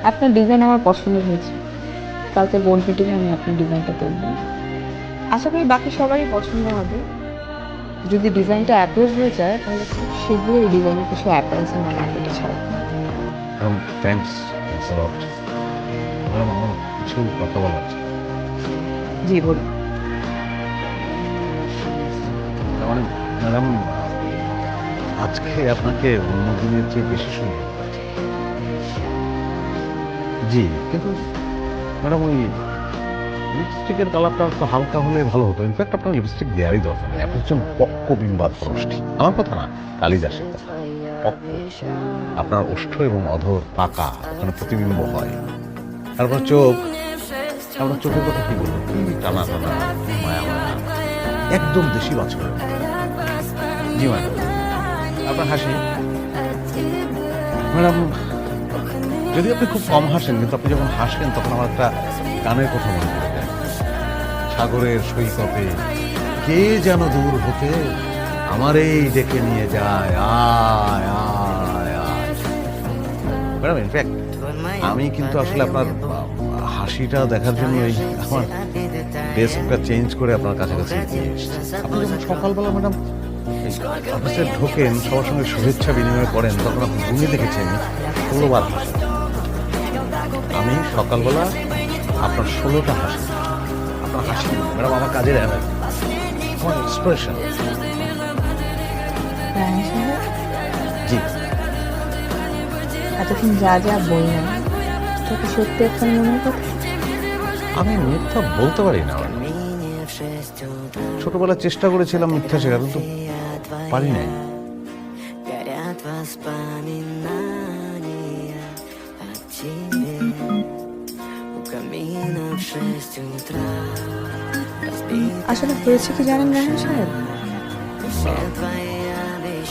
আপনার ডিজাইন আমার পছন্দ হয়েছে। কালকে বোর্ড মিটিংয়ে আমি আপনার ডিজাইনটা করব। আশা করি বাকি সবারই পছন্দ হবে। যদি ডিজাইনটা অ্যাপ্রুভ হয়ে যায় তাহলে খুব শীঘ্রই এই ডিজাইনের কিছু অ্যাপ্লায়েন্স আমরা মার্কেটে ছাড়ব। Thanks lot. ম্যাডাম, আমার কিছু কথা বলা আছে। জি বলুন। মানে ম্যাডাম, আজকে আপনাকে অন্য দিনের চেয়ে বেশি সুন্দর লাগছে। জি, কিন্তু ম্যাডাম ওই লিপস্টিকের কালারটা একটু হালকা হলে ভালো হতো। ইনফ্যাক্ট আপনার লিপস্টিক দেওয়ারই দরকার নেই। আপনি হচ্ছেন পক্ক বিম্বাদ ফরষ্টি। আমার কথা না, কালিদাসের কথা। পক্ক। আপনার ওষ্ঠ এবং অধর পাকা, ওখানে প্রতিবিম্ব হয়। তারপর চোখ, আপনার চোখের কথা কি বলবো, কি টানা টানা, কি মায়া মায়া, একদম দেশি বাছর। জি ম্যাডাম, আপনার হাসি ম্যাডাম, যদি আপনি খুব কম হাসেন, কিন্তু আপনি যখন হাসেন তখন আমার একটা গানের কথা মনে পড়ে যায়। সাগরের সৈকতে কে যেন দূর হতে আমারেই ডেকে নিয়ে যায়, আয় আয় আয়। ম্যাডাম, ইনফ্যাক্ট আমি কিন্তু আসলে আপনার হাসিটা দেখার জন্য এই আমার ডেস্কটা চেঞ্জ করে আপনার কাছাকাছি নিয়ে এসেছি। আপনি যখন সকালবেলা ম্যাডাম অফিসে ঢোকেন, সবার সঙ্গে শুভেচ্ছা বিনিময় করেন, তখন আপনি গুনে দেখেছেন 16বার হাসেন। আমি সকালবেলা আপনার 16টা হাসি, আপনার হাসি ম্যাডাম আমার কাজের এনার্জি, আমার এক্সপ্রেশন। রায়হান সাহেব, জি, এতক্ষণ যা যা বললেন তা কি সত্যি আপনার মনের কথা? আমি মিথ্যা বলতে পারি না। ছোটবেলায় চেষ্টা করেছিলাম মিথ্যা শেখার, কিন্তু পারি নাই। আসলে হয়েছে কি জানেন রায়হান সাহেব,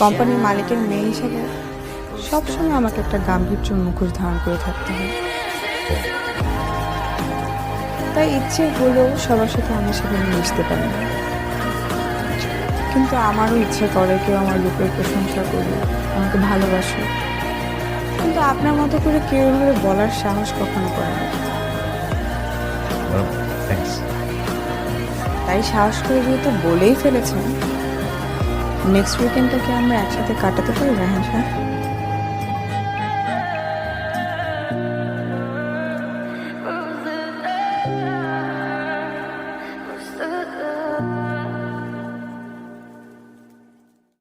কোম্পানির মালিকের মেয়ে হিসেবে সবসময় আমাকে একটা গাম্ভীর্য মুখোশ ধারণ করে থাকতে হয়। তাই ইচ্ছে হলেও সবার সাথে আমি সেখানে মিশতে পারি না। কিন্তু আমারও ইচ্ছে করে কেউ আমার রূপের প্রশংসা করবে, আমাকে ভালোবাসে। কিন্তু আপনার মতো করে কেউ এভাবে বলার সাহস কখনো করে না। তাই সাহস করে যেহেতু বলেই ফেলেছেন, নেক্সট উইকেন্ডটাকে আমরা একসাথে কাটাতে পারি রায়হান সাহেব?